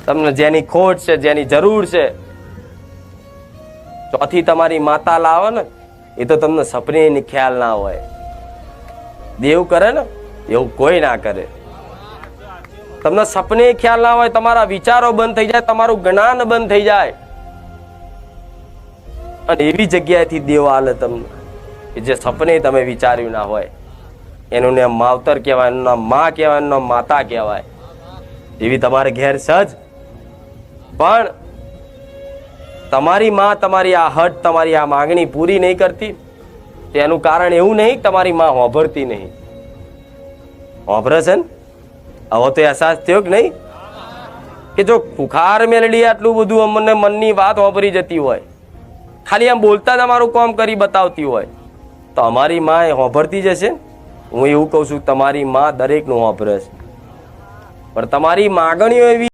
તમને જેની ખોટ છે, જેની જરૂર છે, ચોથી તમારી માતા લાવે ને, એ તો તમને સપને ખ્યાલ ના હોય. દેવ કરે ને એવું કોઈ ના કરે. તમને સપને ખ્યાલ ના હોય, તમારા વિચારો બંધ થઈ જાય, તમારું જ્ઞાન બંધ થઈ જાય, અને એવી જગ્યાએથી દેવ આલે તમને કે જે સપને તમે વિચાર્યું ના હોય. એનું નામ માવતર કહેવાય, એનું નામ માં કહેવાય, એનું નામ માતા કહેવાય. એવી તમારે ઘેર સજ. પણ તમારી માં તમારી આ હટ, તમારી આ માંગણી પૂરી નહીં કરતી, તેનું કારણ એવું નહીં તમારી માં હોભરતી નહીં. હોભરે છે ને? હવે તો અહેસાસ થયો કે નહીં કે જો ખુખાર મેલડી આટલું બધું અમને મનની વાત હોભરી જતી હોય, ખાલી આમ બોલતા જ અમારું કામ કરી બતાવતી હોય, તો અમારી માં એ હોભરતી જશે. હું એવું કહું છું, તમારી માં દરેકનું હોભરે છે, પણ તમારી માગણીઓ એવી